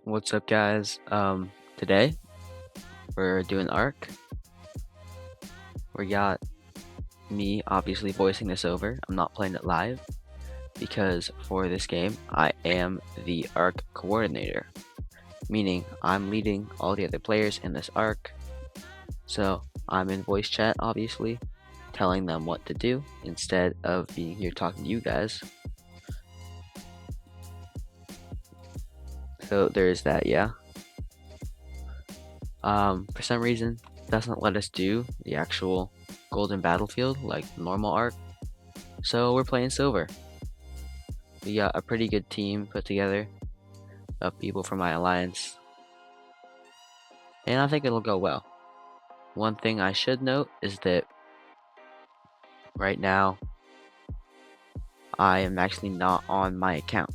What's up, guys? Today we're doing Arc. We got me obviously voicing this over. I'm not playing it live because for this game I am the Arc coordinator, meaning I'm leading all the other players in this Arc. So I'm in voice chat, obviously, telling them what to do instead of being here talking to you guys. So there's that, yeah. For some reason, it doesn't let us do the actual golden battlefield like normal Arc. So we're playing silver. We got a pretty good team put together of people from my alliance, and I think it'll go well. One thing I should note is that right now I am actually not on my account.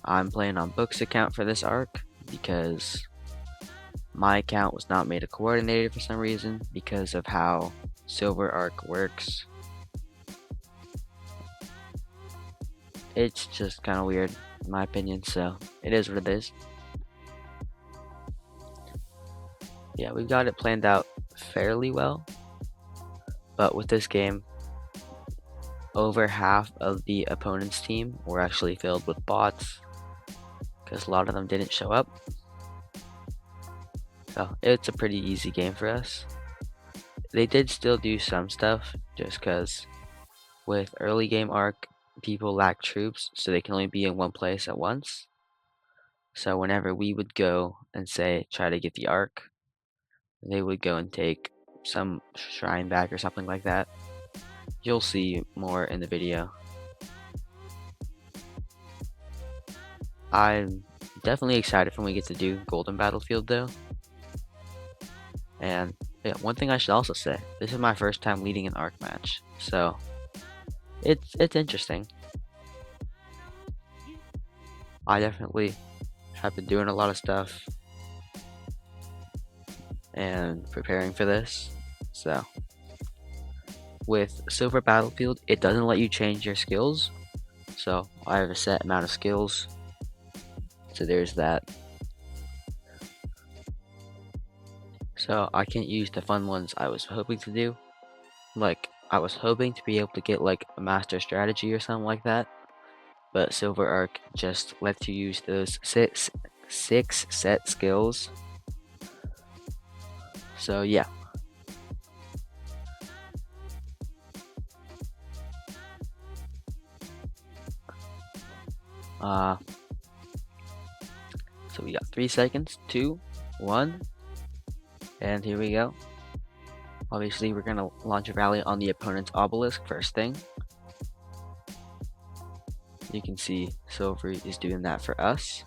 I'm playing on Book's account for this arc because my account was not made a coordinator for some reason because of how silver arc works. It's just kind of weird in my opinion, so it is what it is. Yeah, we've got it planned out fairly well, but with this game, over half of the opponent's team were actually filled with bots because a lot of them didn't show up. So it's a pretty easy game for us. They did still do some stuff just because with early game arc, people lack troops, so they can only be in one place at once. So whenever we would go and say try to get the arc, they would go and take some shrine back or something like that. You'll see more in the video. I'm definitely excited when we get to do Golden Battlefield though. And yeah, one thing I should also say, this is my first time leading an arc match, so it's interesting. I definitely have been doing a lot of stuff and preparing for this. So with Silver Battlefield, it doesn't let you change your skills. So I have a set amount of skills. So there's that. So I can't use the fun ones I was hoping to do. Like I was hoping to be able to get like a master strategy or something like that. But Silver Arc just lets you use those six set skills. So yeah. Uh, so we got 3 seconds, 2, 1, and here we go. Obviously, we're gonna launch a rally on the opponent's obelisk first thing. You can see Silver is doing that for us.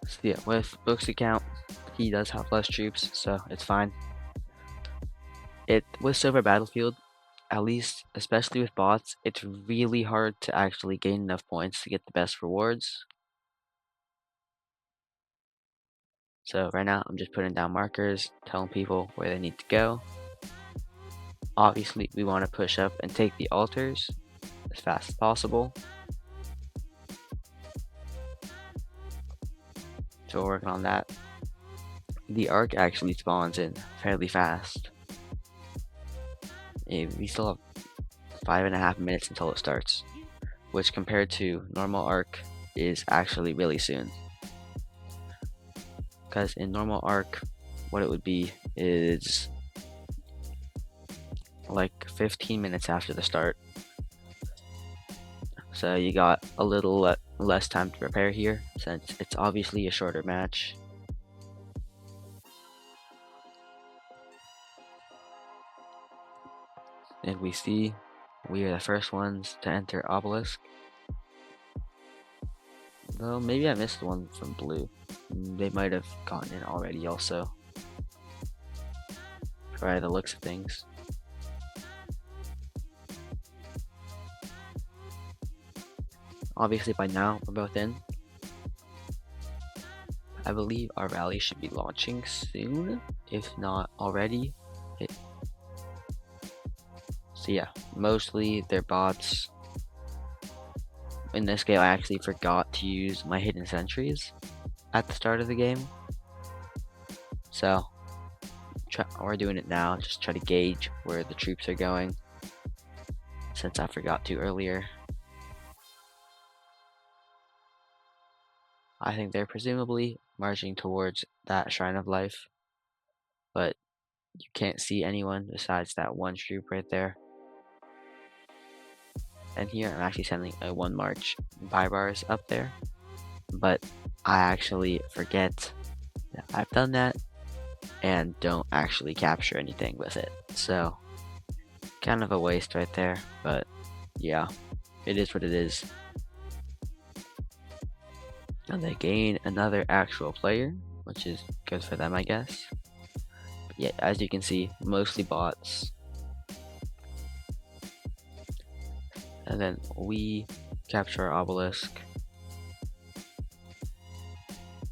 So yeah, with Book's account, he does have less troops, so it's fine. With Silver Battlefield, at least, especially with bots, it's really hard to actually gain enough points to get the best rewards. So right now, I'm just putting down markers, telling people where they need to go. Obviously, we want to push up and take the altars as fast as possible. So we're working on that. The arc actually spawns in fairly fast. We still have 5.5 minutes until it starts, which compared to normal arc is actually really soon. Because in normal arc, what it would be is like 15 minutes after the start. So you got a little less time to prepare here, since it's obviously a shorter match. And we see we are the first ones to enter obelisk. Though maybe I missed one from blue. They might have gotten in already also. By the looks of things. Obviously by now we're both in. I believe our rally should be launching soon, if not already. So So yeah, mostly they're bots. In this game, I actually forgot to use my hidden sentries at the start of the game. So we're doing it now, just try to gauge where the troops are going, since I forgot to earlier. I think they're presumably marching towards that Shrine of Life, but you can't see anyone besides that one troop right there. And here I'm actually sending a 1 march buy bars up there, but I actually forget that I've done that and don't actually capture anything with it. So kind of a waste right there, but yeah, it is what it is. And they gain another actual player, which is good for them, I guess. But yeah, as you can see, mostly bots. And then we capture our obelisk.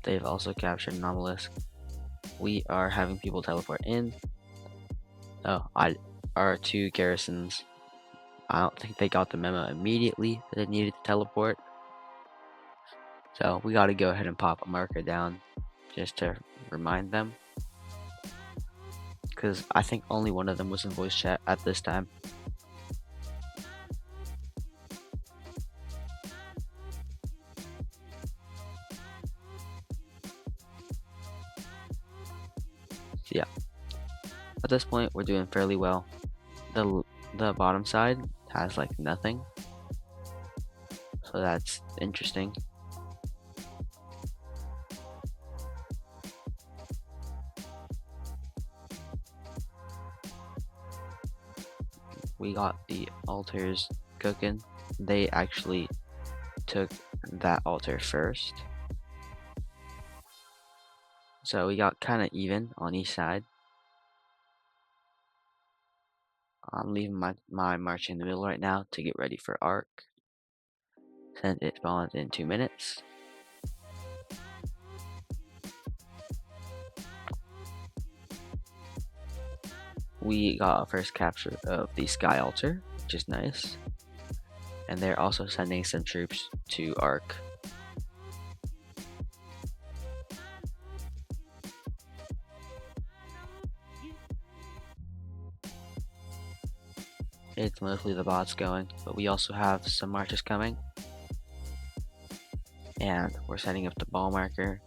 They've also captured an obelisk. We are having people teleport in. Oh, our 2 garrisons. I don't think they got the memo immediately that they needed to teleport. So we gotta go ahead and pop a marker down just to remind them. Because I think only one of them was in voice chat at this time. So yeah, at this point we're doing fairly well. The bottom side has like nothing, so that's interesting. We got the altars cooking. They actually took that altar first, so we got kind of even on each side. I'm leaving my march in the middle right now to get ready for arc, since it spawns in 2 minutes. We got our first capture of the sky altar, which is nice, and they're also sending some troops to arc. It's mostly the bots going, but we also have some marches coming. And we're setting up the ball marker.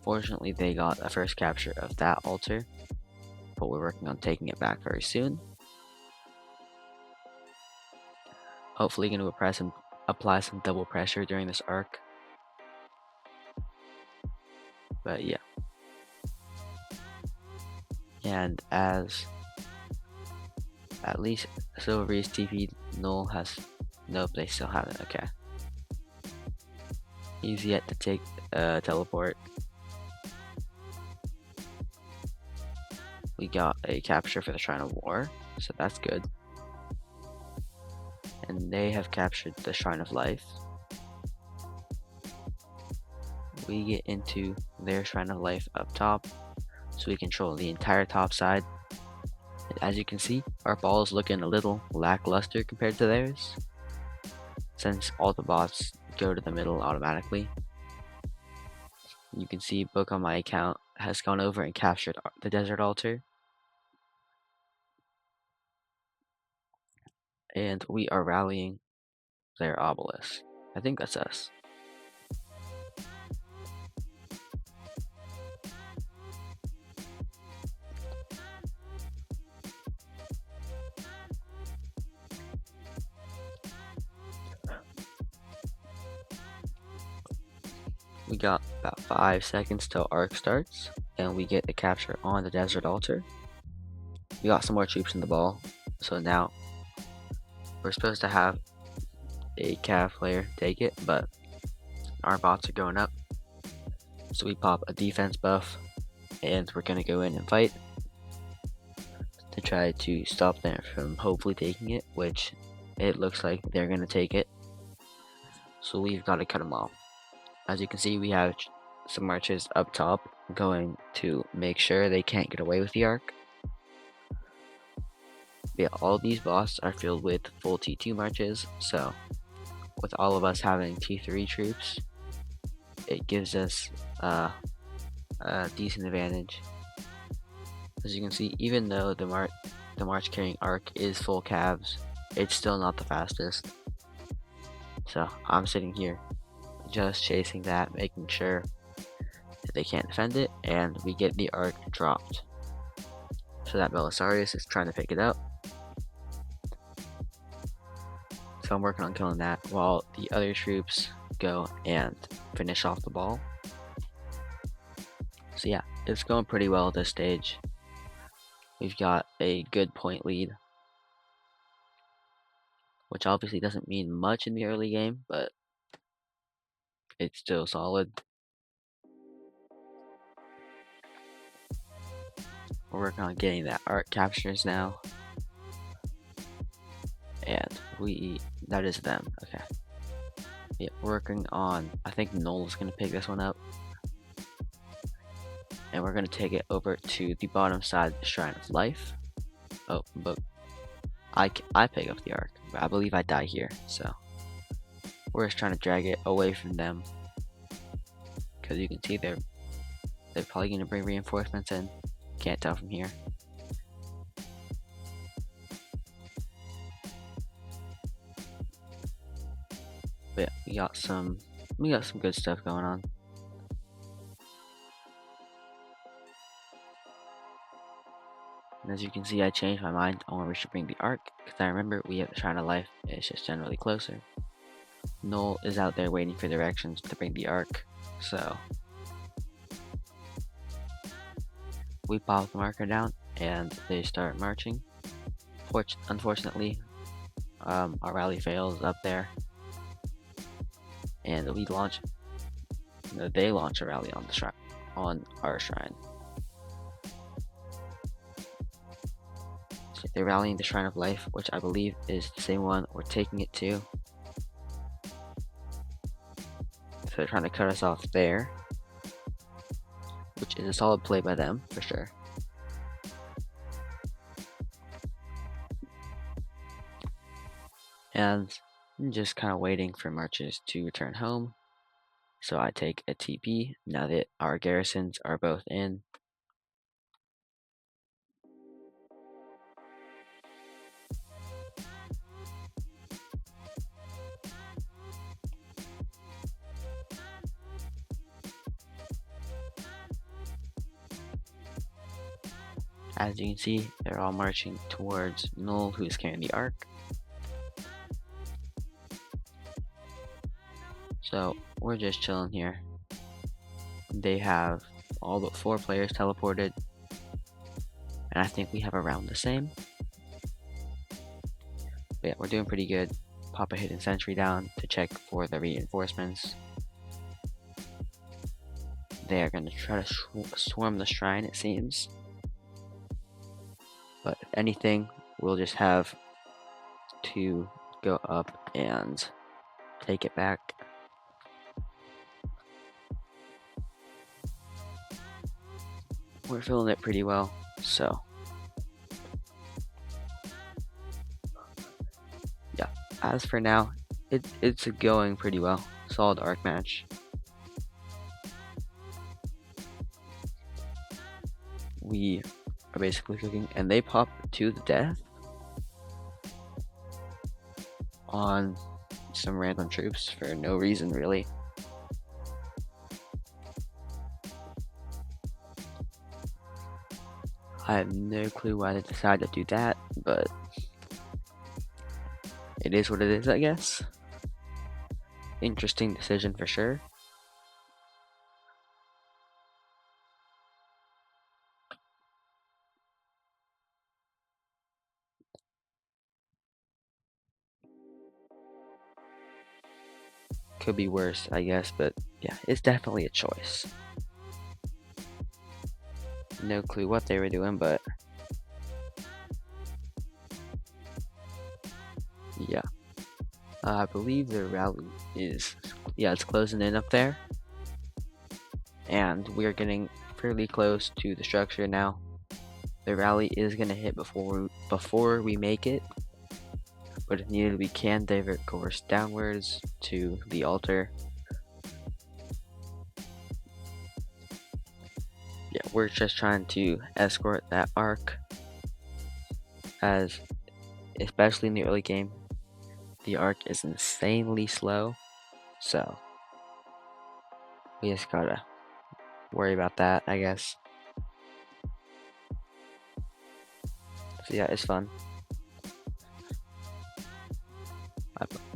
Fortunately, they got a first capture of that altar, but we're working on taking it back very soon. Hopefully going to apply some double pressure during this arc. But yeah. And as at least Silvery's TP, Null has... Nope, they still haven't. Okay. He's yet to take teleport. We got a capture for the Shrine of War, so that's good. And they have captured the Shrine of Life. We get into their Shrine of Life up top, so we control the entire top side. And as you can see, our ball is looking a little lackluster compared to theirs, since all the bots go to the middle automatically. You can see Book on my account has gone over and captured the desert altar. And we are rallying their obelisk. I think that's us. We got about 5 seconds till arc starts, and we get the capture on the desert altar. We got some more troops in the ball, so now we're supposed to have a Cav player take it, but our bots are going up. So we pop a defense buff, and we're gonna go in and fight to try to stop them from hopefully taking it, which it looks like they're gonna take it. So we've got to cut them off. As you can see, we have some marches up top, going to make sure they can't get away with the arc. Yeah, all these bosses are filled with full T2 marches, so with all of us having T3 troops, it gives us a decent advantage. As you can see, even though the march carrying arc is full cabs, it's still not the fastest. So I'm sitting here just chasing that, making sure that they can't defend it, and we get the arc dropped. So that Belisarius is trying to pick it up. So I'm working on killing that while the other troops go and finish off the ball. So yeah, it's going pretty well at this stage. We've got a good point lead, which obviously doesn't mean much in the early game, but it's still solid. We're working on getting that arc captures now. And that is them, okay. Yeah, working on, I think Noel's gonna pick this one up. And we're gonna take it over to the bottom side of the Shrine of Life. Oh, but I pick up the arc, but I believe I die here, so we're just trying to drag it away from them. Because you can see they're probably gonna bring reinforcements in. Can't tell from here. But yeah, we got some good stuff going on. And as you can see, I changed my mind on where we should bring the arc, because I remember we have the Shrine of Life, and it's just generally closer. Noel is out there waiting for directions to bring the arc, so we pop the marker down, and they start marching. Unfortunately, our rally fails up there, and we launch. No, they launch a rally on the shrine, on our shrine. So they're rallying the Shrine of Life, which I believe is the same one we're taking it to. So they're trying to cut us off there, which is a solid play by them for sure. And I'm just kind of waiting for marchers to return home. So I take a TP now that our garrisons are both in. As you can see, they're all marching towards Noel, who's carrying the arc. So we're just chilling here. They have all but 4 players teleported, and I think we have around the same. But yeah, we're doing pretty good. Pop a hidden sentry down to check for the reinforcements. They are going to try to swarm the shrine, it seems. But if anything, we'll just have to go up and take it back. We're feeling it pretty well, so yeah. As for now, it's going pretty well. Solid arc match. We are basically cooking, and they pop to the death on some random troops for no reason, really. I have no clue why they decided to do that, but it is what it is, I guess. Interesting decision for sure. Could be worse, I guess, but yeah, it's definitely a choice. No clue what they were doing, but yeah. I believe the rally is, yeah, it's closing in up there. And we're getting fairly close to the structure now. The rally is gonna hit before we make it, but if needed, we can divert course downwards to the altar. Yeah, we're just trying to escort that arc, as especially in the early game, the arc is insanely slow, so we just gotta worry about that, I guess. So yeah, it's fun.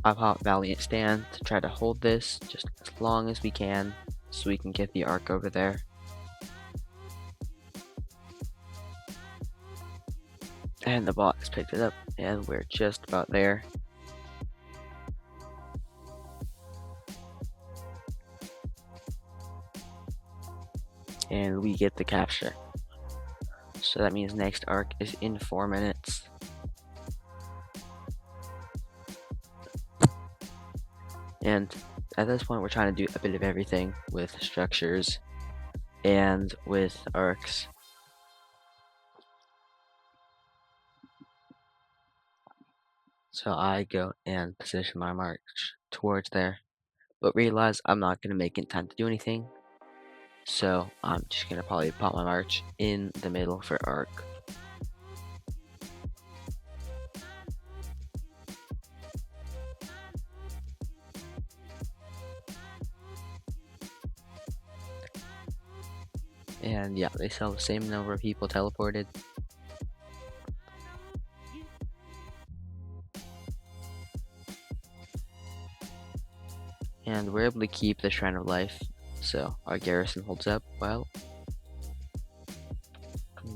I pop Valiant Stand to try to hold this just as long as we can so we can get the arc over there. And the bot has picked it up, and we're just about there. And we get the capture. So that means next arc is in 4 minutes. And at this point, we're trying to do a bit of everything with structures and with arcs. So I go and position my march towards there, but realize I'm not going to make it in time to do anything. So I'm just going to probably pop my march in the middle for arc. And yeah, they still have the same number of people teleported. And we're able to keep the Shrine of Life, so our garrison holds up well.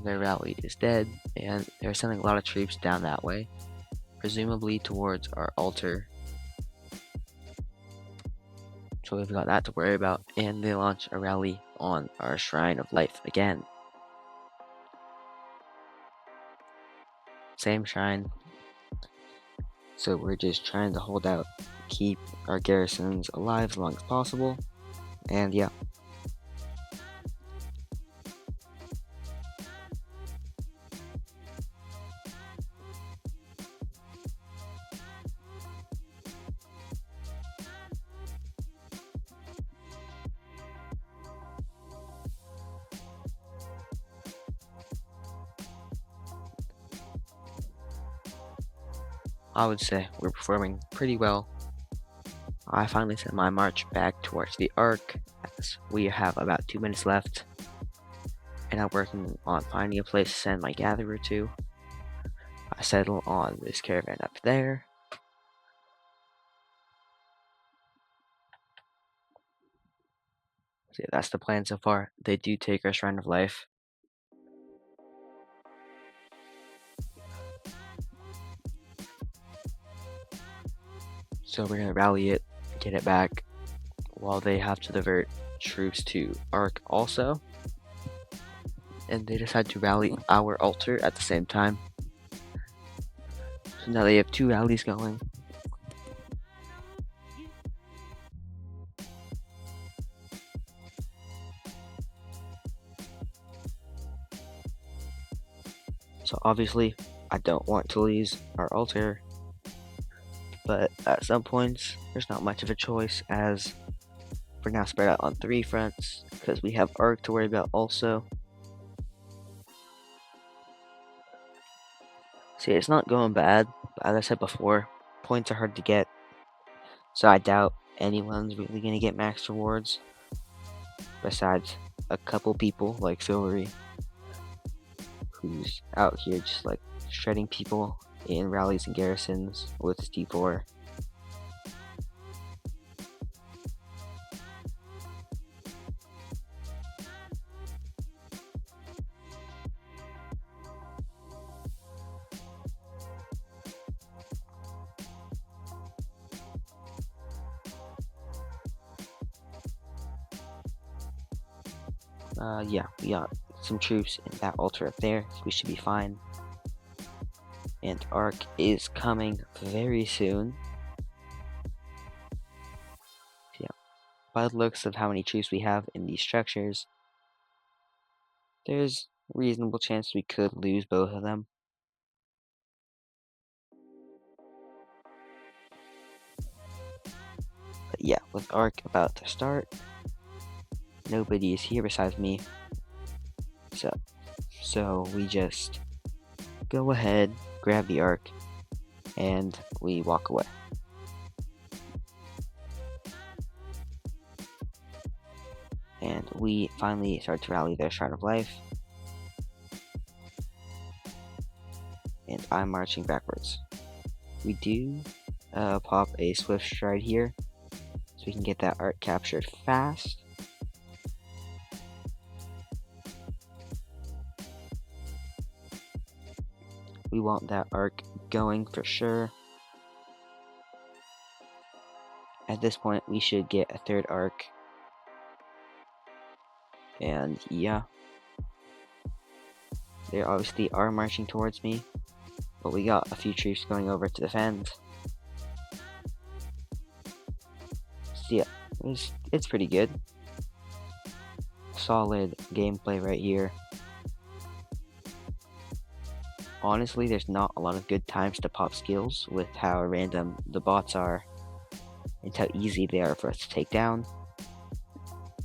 Their rally is dead, and they're sending a lot of troops down that way, presumably towards our altar. So we've got that to worry about, and they launch a rally on our Shrine of Life again. Same shrine. So we're just trying to hold out, keep our garrisons alive as long as possible, and yeah. I would say we're performing pretty well. I finally sent my march back towards the arc, as we have about 2 minutes left, and I'm working on finding a place to send my gatherer to. I settle on this caravan up there. So yeah, that's the plan so far. They do take our Shrine of Life. So we're gonna rally it, get it back, while they have to divert troops to Arc also. And they decide to rally our altar at the same time. So now they have 2 rallies going. So obviously, I don't want to lose our altar, but at some points, there's not much of a choice, as we're now spread out on 3 fronts, because we have Arc to worry about also. See, it's not going bad, but as I said before, points are hard to get, so I doubt anyone's really going to get max rewards, besides a couple people like Silvery, who's out here just like shredding people in rallies and garrisons with his D4. Yeah, we got some troops in that altar up there, so we should be fine. And Arc is coming very soon. Yeah, by the looks of how many troops we have in these structures, there's reasonable chance we could lose both of them. But yeah, with Arc about to start, nobody is here besides me. So we just go ahead, grab the Arc, and we walk away. And we finally start to rally their Shroud of Life. And I'm marching backwards. We do pop a Swift Stride here, so we can get that Arc captured fast. We want that Arc going for sure. At this point, we should get a third Arc. And yeah, they obviously are marching towards me, but we got a few troops going over to defend. So yeah, it's pretty good. Solid gameplay right here. Honestly, there's not a lot of good times to pop skills with how random the bots are and how easy they are for us to take down.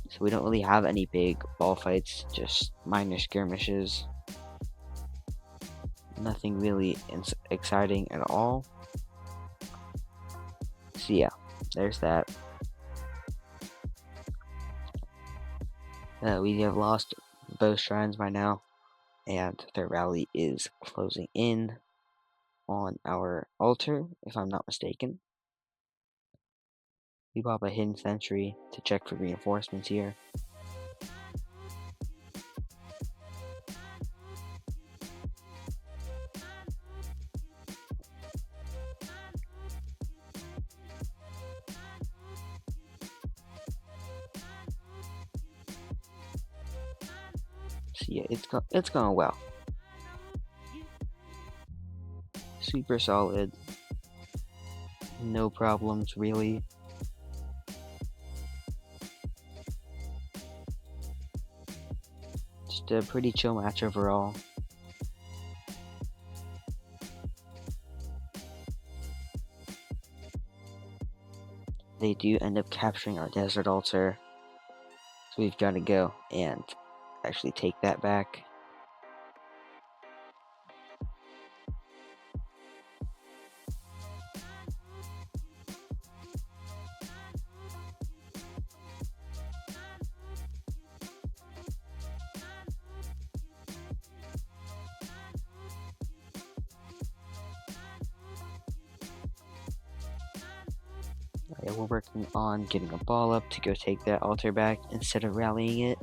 So we don't really have any big ball fights, just minor skirmishes. Nothing really exciting at all. So yeah, there's that. We have lost both shrines by now, and their rally is closing in on our altar, if I'm not mistaken. We pop a hidden sentry to check for reinforcements here. So yeah, it's going well. Super solid. No problems really. Just a pretty chill match overall. They do end up capturing our desert altar, so we've got to go and actually take that back. Yeah, we're working on getting a ball up to go take that altar back instead of rallying it.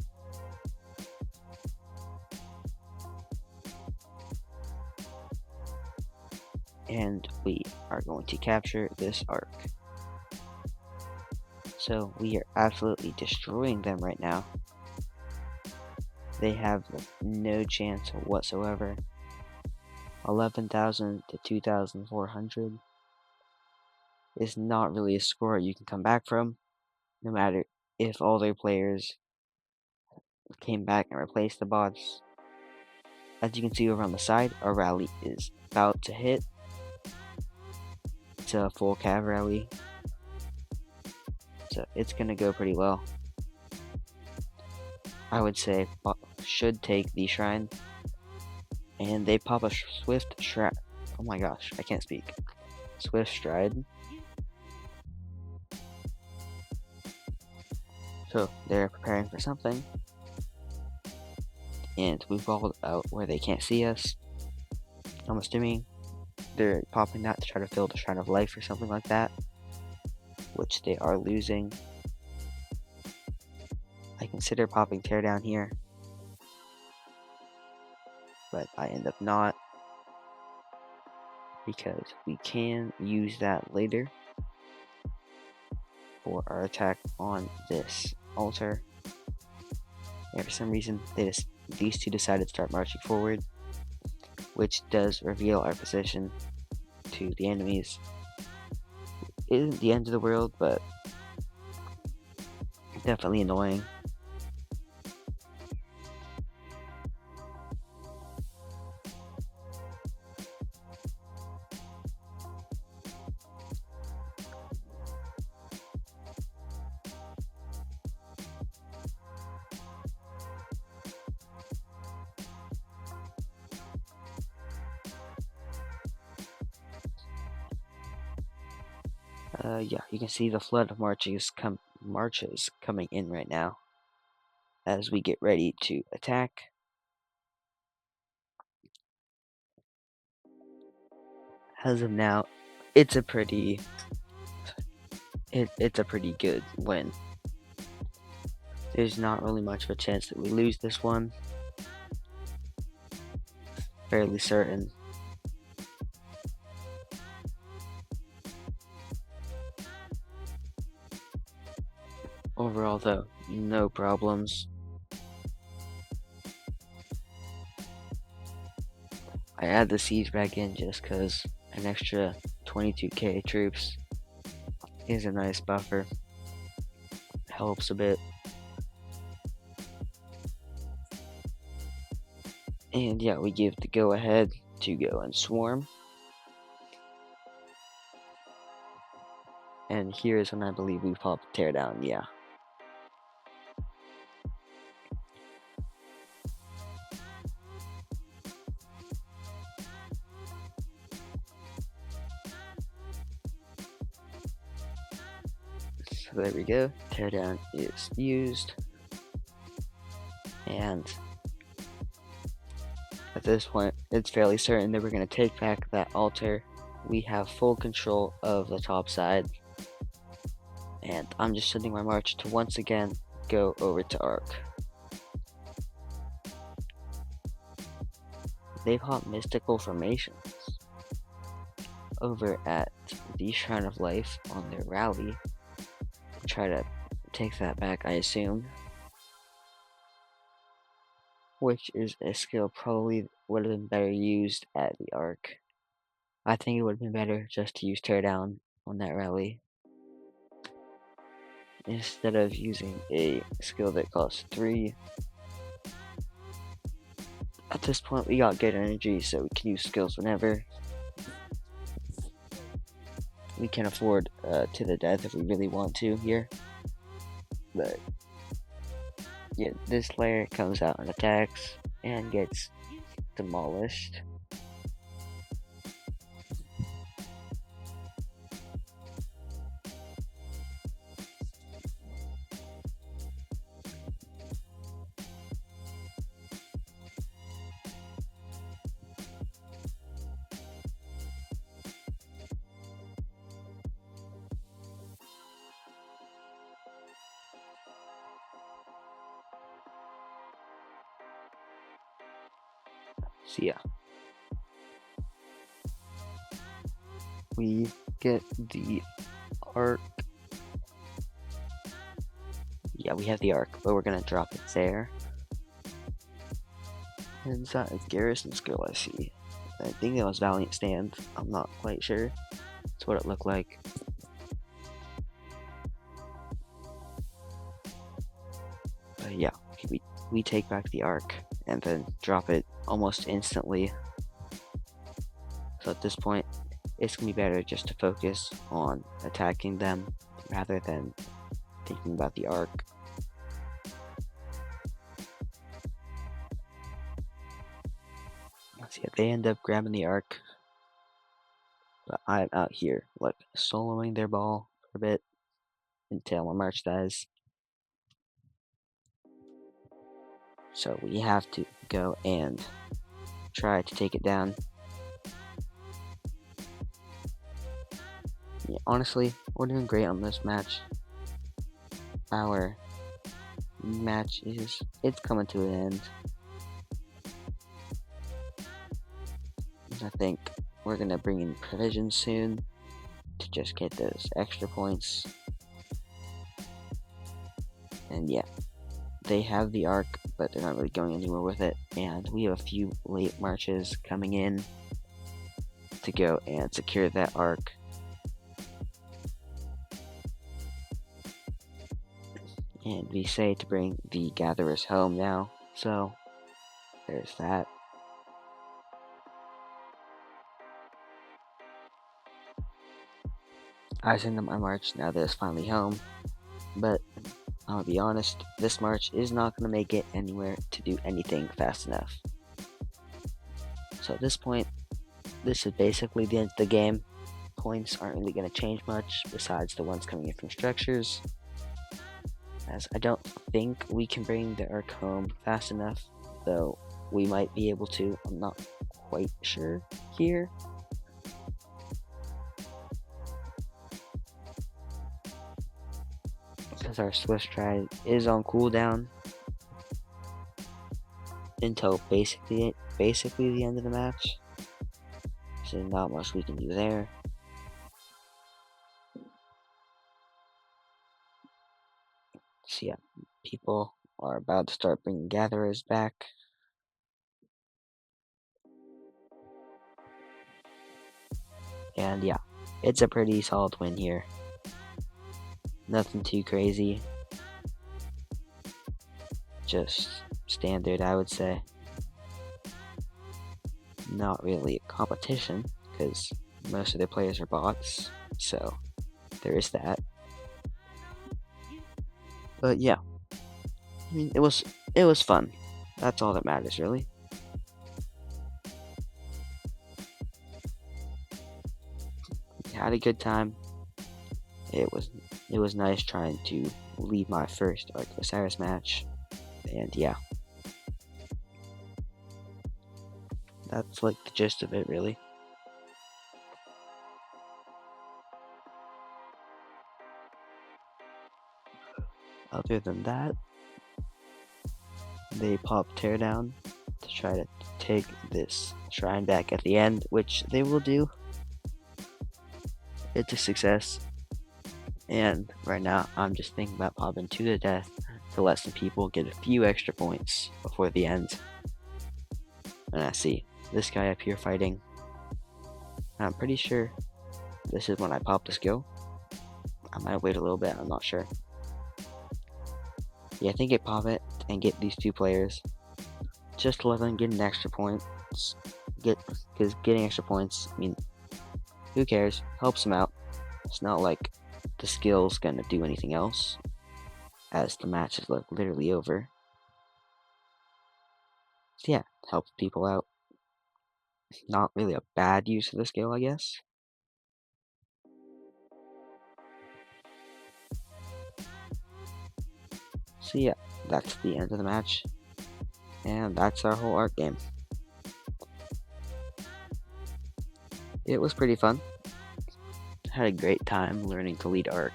And we are going to capture this Arc. So we are absolutely destroying them right now. They have no chance whatsoever. 11,000 to 2,400 is not really a score you can come back from, no matter if all their players came back and replaced the bots. As you can see over on the side, our rally is about to hit. It's a full cav rally, so it's gonna go pretty well. I would say should take the shrine, and they pop a Swift Stride. Oh my gosh, I can't speak. Swift Stride. So they're preparing for something, and we've walled out where they can't see us. I'm assuming they're popping that to try to fill the Shrine of Life or something like that, which they are losing. I consider popping Teardown here, but I end up not, because we can use that later for our attack on this altar. And for some reason, these two decided to start marching forward, which does reveal our position to the enemies. It isn't the end of the world, but definitely annoying. Yeah, you can see the flood of marches coming in right now as we get ready to attack. As of now, it's a pretty it's a pretty good win. There's not really much of a chance that we lose this one. Fairly certain. Overall, though, no problems. I add the siege back in just because an extra 22k troops is a nice buffer. Helps a bit. And yeah, we give the go ahead to go and swarm. And here is when I believe we pop teardown, yeah. So there we go, teardown is used. And at this point, it's fairly certain that we're going to take back that altar. We have full control of the top side. And I'm just sending my march to once again go over to Ark. They've hot mystical formations over at the Shrine of Life on their rally. Try to take that back, I assume. Which is a skill probably would have been better used at the Ark. I think it would have been better just to use Teardown on that rally, instead of using a skill that costs 3. At this point, we got good energy, so we can use skills whenever. We can afford to the death if we really want to here. But yeah, this layer comes out and attacks and gets demolished. So yeah, we get the Ark. Yeah, we have the Ark, but we're gonna drop it there. And that is Garrison skill, I see. I think that was Valiant Stand. I'm not quite sure. That's what it looked like. But yeah, we take back the Ark and then drop it almost instantly. So at this point, it's gonna be better just to focus on attacking them rather than thinking about the Ark. So yeah, they end up grabbing the Ark, but I'm out here like soloing their ball for a bit until my march dies. So we have to go and try to take it down. Yeah, honestly, we're doing great on this match. Our match it's coming to an end. I think we're gonna bring in provisions soon to just get those extra points. And yeah, they have the Ark, but they're not really going anywhere with it. And we have a few late marches coming in to go and secure that Ark. And we say to bring the gatherers home now, so there's that. I send them my march now that it's finally home, but I'll be honest, this march is not going to make it anywhere to do anything fast enough. So at this point, this is basically the end of the game. points aren't really going to change much besides the ones coming in from structures, as I don't think we can bring the arc home fast enough, though we might be able to. I'm not quite sure here. Because our Swift Stride is on cooldown until basically the end of the match. So not much we can do there. So yeah, people are about to start bringing gatherers back. And yeah, it's a pretty solid win here. Nothing too crazy. Just standard, I would say. Not really a competition, because most of the players are bots, so there is that. But yeah, I mean, it was fun. That's all that matters, really. Had a good time. It was nice trying to lead my first Arc Osiris match, and yeah, that's like the gist of it, really. Other than that, they pop Teardown to try to take this shrine back at the end, which they will do. It's a success. And right now, I'm just thinking about popping to the death to let some people get a few extra points before the end. And I see this guy up here fighting. I'm pretty sure this is when I pop the skill. I might wait a little bit, I'm not sure. Yeah, I think I pop it and get these two players. Just to let them get an extra points. Because getting extra points, I mean, who cares? Helps them out. It's not like the skill's gonna do anything else, as the match is like literally over. So yeah, helps people out. Not really a bad use of the skill, I guess. So yeah, that's the end of the match. And that's our whole arc game. It was pretty fun. Had a great time learning to lead arc.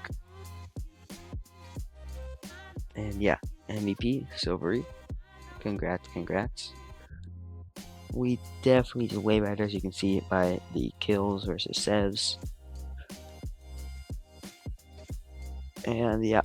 And yeah, MVP, Silvery. Congrats. We definitely did way better, as you can see by the kills versus Sevs. And yeah,